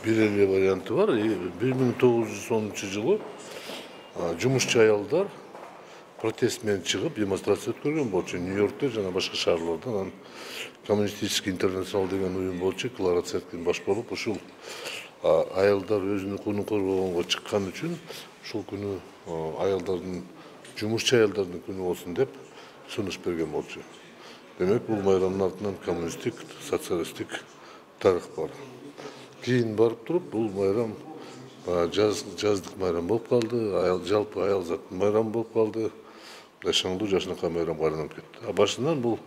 бир эле варианты бар. 1910 жылы жумушчу аялдар протест менен чыгып демонстрация өткөргөн болчу. Нью-Йоркте жана башка шаарларда. Анан Коммунистический интернационал деген уюм болчу. Клара Цеткин баш болуп, ушул аялдар өзүнүн укугун коргогонго чыккан үчүн ушул күнү аялдардын, жумушчу аялдардын күнү болсун деп сунуш берген болчу. Демек, бул майрамдын артынан коммунисттик, социалисттик тарых бар. Кийин барып туруп, бул майрам жаздык майрам болуп калды, жалпы аял заттын майрамы болуп калды. Шаңдуу жашынакай майрамга айланып кетти. Башынан бул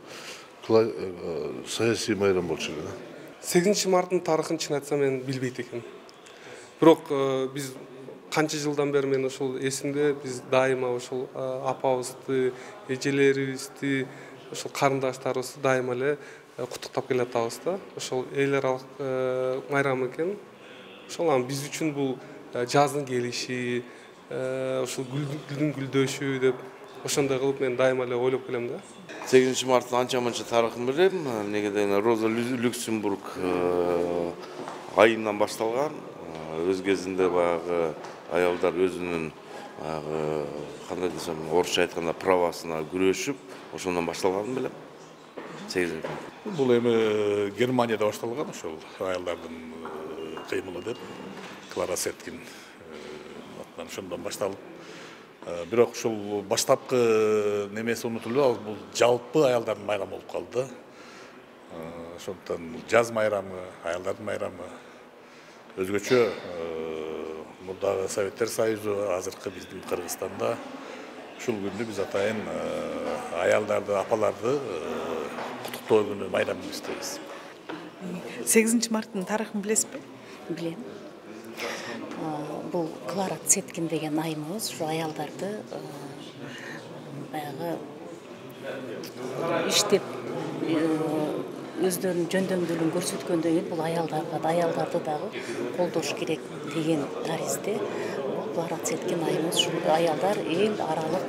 саясий майрам болчу экен. 8 марттын тарыхын чын айтсам мен билбейт экенмин. Бирок биз канча жылдан бери мен ошол эсимде, биз дайыма ошол апабызды, эжелерибизди, ошол карындаштарыбызды дайыма эле куттуктап келатабыз да. Ошол эл аралык майрам экен. Ошол биз үчүн бул жаздын келиши, ошол гүлдүн гүлдөшү деп ошондой кылып мен дайыма эле ойлоп келем да. 8 марттын анча-мынча тарыхын билем. Эмнеге деген Роза Люксембург айынан башталган. Өз кезинде баягы аялдар өзүнүн кандай десем, орусча айтканда правасына күрөшүп, ошондон башталганын билем. 8. Бул эми Германияда башталган, ошол аялдардын кыймылы деп Клара Цеткин атынан ошондон башталып. Бирок ушул баштапкы немеси унутулуп алып, бул жалпы аялдардын майрамы болуп калды. Ошондон жаз майрамы, аялдардын майрамы өзгөчө. Мурдагы Советтер Союзу, азыркы биздин Кыргызстанда ушул күндү биз атайын аялдарды, апаларды куттуктоо күнү майрам деп иштейбиз. 8 марттын тарыхын билесизби? Билем. Бул Клара Цеткин деген айымыбыз ушу аялдарды баягы иштеп өздөрүнүн жөндөмдүүлүгүн көрсөткөндөн кийин бул аялдарды дагы колдош керек деген таризде Клара Цеткин айымыз ушул аялдар эл аралык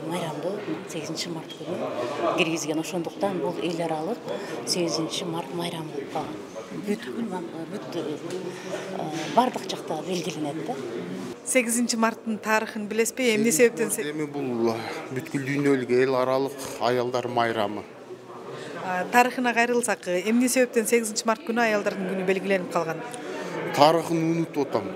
майрамды 8 март күнү киргизген. Ошондуктан бул эл аралык 8 март майрамы болуп калган. Бүт бардык жакта белгиленет да. 8 марттын тарыхын билесизби? Эмне себептен? Эми бул бүткүл дүйнөлүк эл аралык аялдар майрамы. Тарыхына кайрылсак, эмне себептен 8 март күнү аялдардын күнү белгиленип калган? Тарыхын унутуп атам.